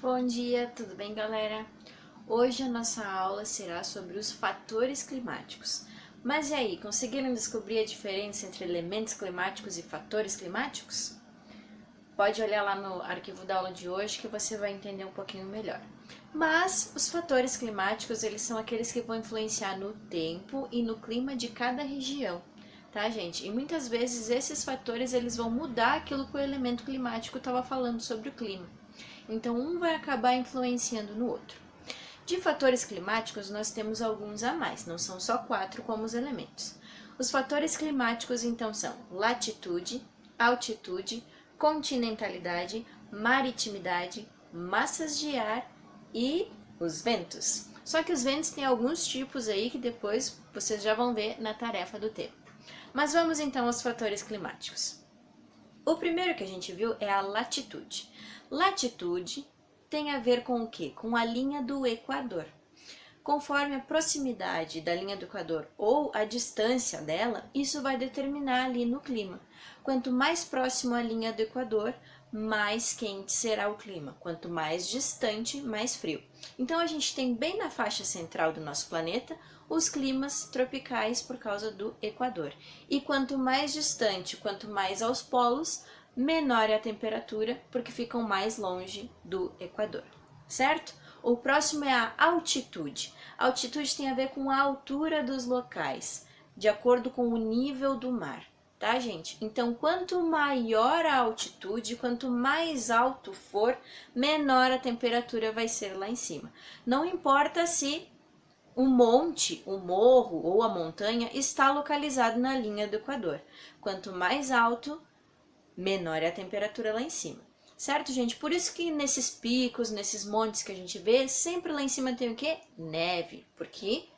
Bom dia, tudo bem, galera? Hoje a nossa aula será sobre os fatores climáticos. Mas e aí, conseguiram descobrir a diferença entre elementos climáticos e fatores climáticos? Pode olhar lá no arquivo da aula de hoje que você vai entender um pouquinho melhor. Mas os fatores climáticos, eles são aqueles que vão influenciar no tempo e no clima de cada região, tá, gente? E muitas vezes esses fatores eles vão mudar aquilo que o elemento climático estava falando sobre o clima. Então, um vai acabar influenciando no outro. De fatores climáticos, nós temos alguns a mais, não são só 4 como os elementos. Os fatores climáticos, então, são latitude, altitude, continentalidade, maritimidade, massas de ar e os ventos. Só que os ventos têm alguns tipos aí que depois vocês já vão ver na tarefa do tempo. Mas vamos então aos fatores climáticos. O primeiro que a gente viu é a latitude. Latitude tem a ver com o quê? Com a linha do Equador. Conforme a proximidade da linha do Equador ou a distância dela, isso vai determinar ali no clima. Quanto mais próximo à linha do Equador, mais quente será o clima. Quanto mais distante, mais frio. Então a gente tem bem na faixa central do nosso planeta os climas tropicais por causa do Equador. E quanto mais distante, quanto mais aos polos, menor é a temperatura, porque ficam mais longe do Equador, certo? O próximo é a altitude. A altitude tem a ver com a altura dos locais, de acordo com o nível do mar, tá, gente? Então, quanto maior a altitude, quanto mais alto for, menor a temperatura vai ser lá em cima. Não importa se o monte, o morro ou a montanha está localizado na linha do Equador. Quanto mais alto, menor é a temperatura lá em cima. Certo, gente? Por isso que nesses picos, nesses montes que a gente vê, sempre lá em cima tem o quê? Neve, porque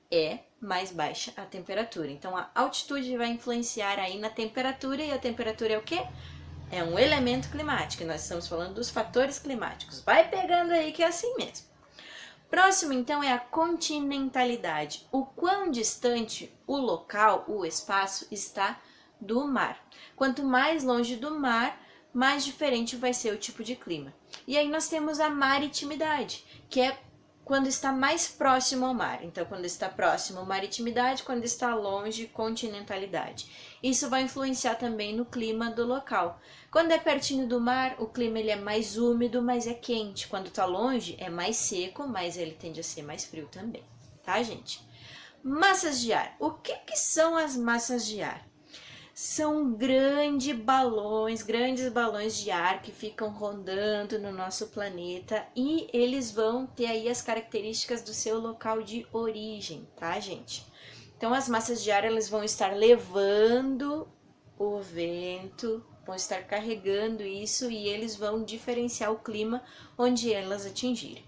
é mais baixa a temperatura. Então a altitude vai influenciar aí na temperatura e a temperatura é o quê? É um elemento climático. Nós estamos falando dos fatores climáticos. Vai pegando aí que é assim mesmo. Próximo, então, é a continentalidade. O quão distante o local, o espaço, está do mar. Quanto mais longe do mar, mais diferente vai ser o tipo de clima. E aí nós temos a maritimidade, que é quando está mais próximo ao mar. Então, quando está próximo, maritimidade, quando está longe, continentalidade. Isso vai influenciar também no clima do local. Quando é pertinho do mar, o clima ele é mais úmido, mas é quente. Quando está longe, é mais seco, mas ele tende a ser mais frio também, tá, gente? Massas de ar. O que são as massas de ar? São grandes balões de ar que ficam rondando no nosso planeta e eles vão ter aí as características do seu local de origem, tá, gente? Então as massas de ar elas vão estar levando o vento, vão estar carregando isso e eles vão diferenciar o clima onde elas atingirem.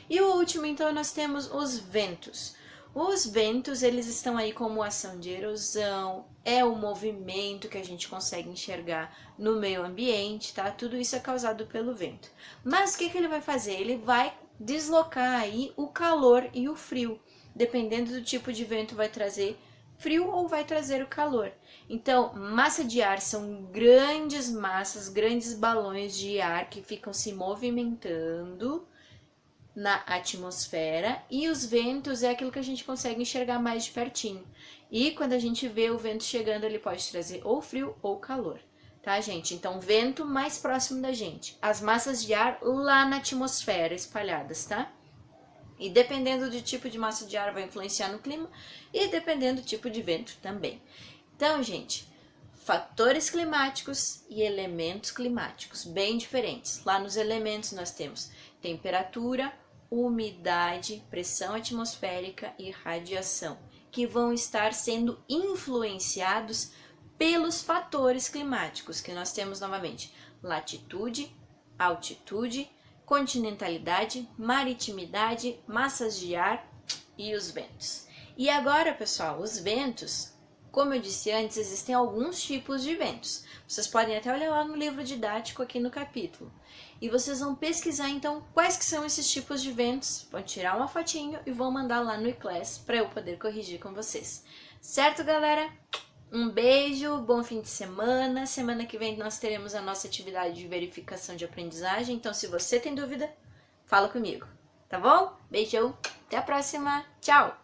E o último, então, nós temos os ventos. Os ventos, eles estão aí como ação de erosão, é o movimento que a gente consegue enxergar no meio ambiente, tá? Tudo isso é causado pelo vento. Mas o que ele vai fazer? Ele vai deslocar aí o calor e o frio. Dependendo do tipo de vento, vai trazer frio ou vai trazer o calor. Então, massa de ar são grandes massas, grandes balões de ar que ficam se movimentando na atmosfera e os ventos é aquilo que a gente consegue enxergar mais de pertinho. E quando a gente vê o vento chegando, ele pode trazer ou frio ou calor, tá, gente? Então, vento mais próximo da gente, as massas de ar lá na atmosfera espalhadas, tá? E dependendo do tipo de massa de ar vai influenciar no clima e dependendo do tipo de vento também. Então, gente, fatores climáticos e elementos climáticos, bem diferentes. Lá nos elementos nós temos temperatura, umidade, pressão atmosférica e radiação, que vão estar sendo influenciados pelos fatores climáticos, que nós temos novamente latitude, altitude, continentalidade, maritimidade, massas de ar e os ventos. E agora, pessoal, os ventos, como eu disse antes, existem alguns tipos de ventos. Vocês podem até olhar lá no livro didático aqui no capítulo. E vocês vão pesquisar então quais que são esses tipos de ventos, vão tirar uma fotinho e vão mandar lá no iClass para eu poder corrigir com vocês. Certo, galera? Um beijo, bom fim de semana. Semana que vem nós teremos a nossa atividade de verificação de aprendizagem. Então, se você tem dúvida, fala comigo, tá bom? Beijão, até a próxima, tchau!